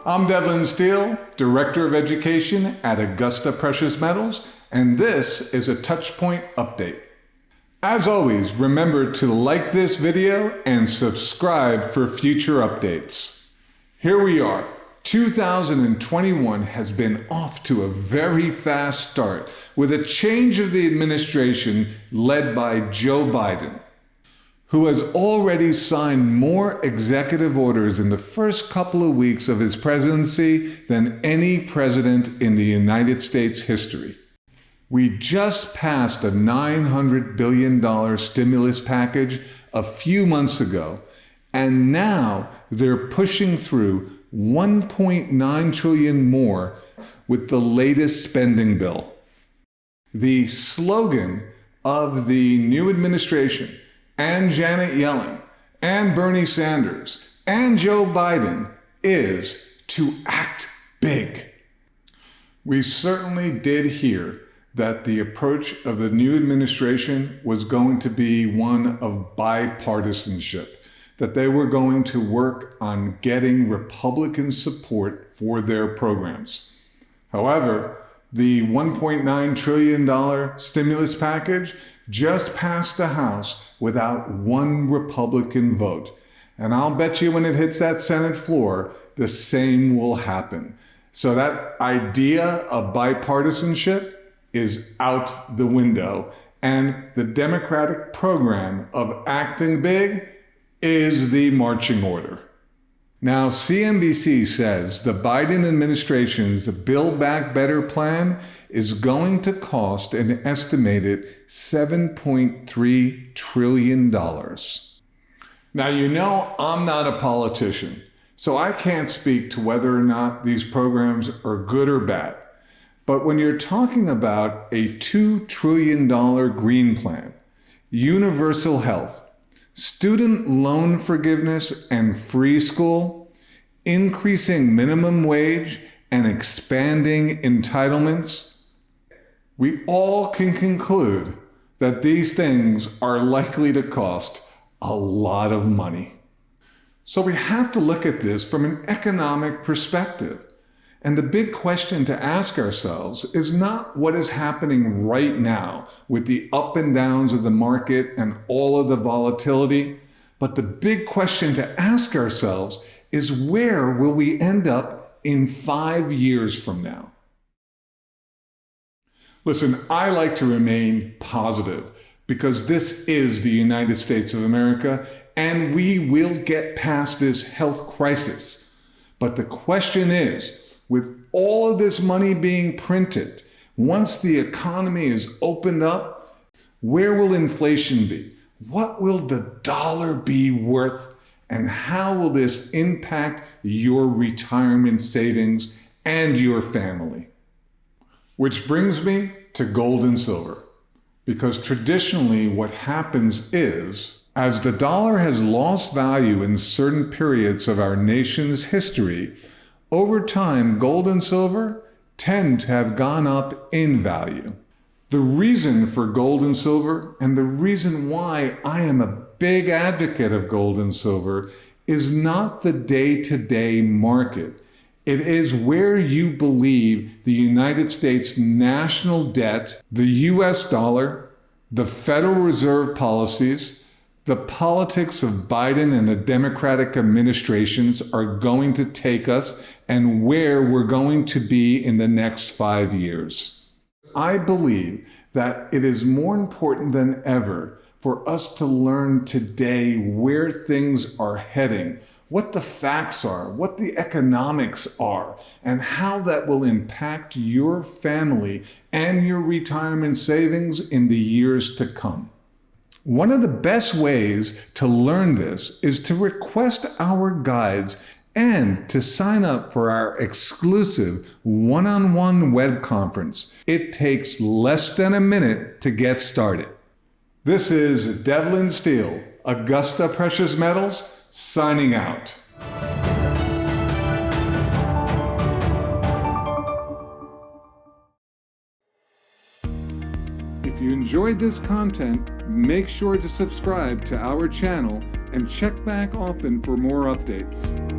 I'm Devlin Steele, Director of Education at Augusta Precious Metals, and this is a Touchpoint Update. As always, remember to like this video and subscribe for future updates. Here we are. 2021 has been off to a very fast start with a change of the administration led by Joe Biden, who has already signed more executive orders in the first couple of weeks of his presidency than any president in the United States history. We just passed a $900 billion stimulus package a few months ago, and now they're pushing through $1.9 trillion more with the latest spending bill. The slogan of the new administration and Janet Yellen and Bernie Sanders and Joe Biden is to act big. We certainly did hear that the approach of the new administration was going to be one of bipartisanship, that they were going to work on getting Republican support for their programs. However, the $1.9 trillion stimulus package just passed the House without one Republican vote. And I'll bet you when it hits that Senate floor, the same will happen. So that idea of bipartisanship is out the window. And the Democratic program of acting big is the marching order. Now, CNBC says the Biden administration's Build Back Better plan is going to cost an estimated $7.3 trillion. Now, you know I'm not a politician, so I can't speak to whether or not these programs are good or bad. But when you're talking about a $2 trillion green plan, universal health, student loan forgiveness and free school, increasing minimum wage and expanding entitlements, we all can conclude that these things are likely to cost a lot of money. So we have to look at this from an economic perspective. And the big question to ask ourselves is not what is happening right now with the up and downs of the market and all of the volatility, but the big question to ask ourselves is where will we end up in 5 years from now? Listen, I like to remain positive because this is the United States of America and we will get past this health crisis. But the question is, with all of this money being printed, once the economy is opened up, where will inflation be? What will the dollar be worth? And how will this impact your retirement savings and your family? Which brings me to gold and silver. Because traditionally what happens is, as the dollar has lost value in certain periods of our nation's history, over time, gold and silver tend to have gone up in value. The reason for gold and silver, and the reason why I am a big advocate of gold and silver, is not the day-to-day market. It is where you believe the United States national debt, the US dollar, the Federal Reserve policies, the politics of Biden and the Democratic administrations are going to take us and where we're going to be in the next 5 years. I believe that it is more important than ever for us to learn today where things are heading, what the facts are, what the economics are, and how that will impact your family and your retirement savings in the years to come. One of the best ways to learn this is to request our guides and to sign up for our exclusive one-on-one web conference. It takes less than a minute to get started. This is Devlin Steele, Augusta Precious Metals, signing out. If you enjoyed this content, make sure to subscribe to our channel and check back often for more updates.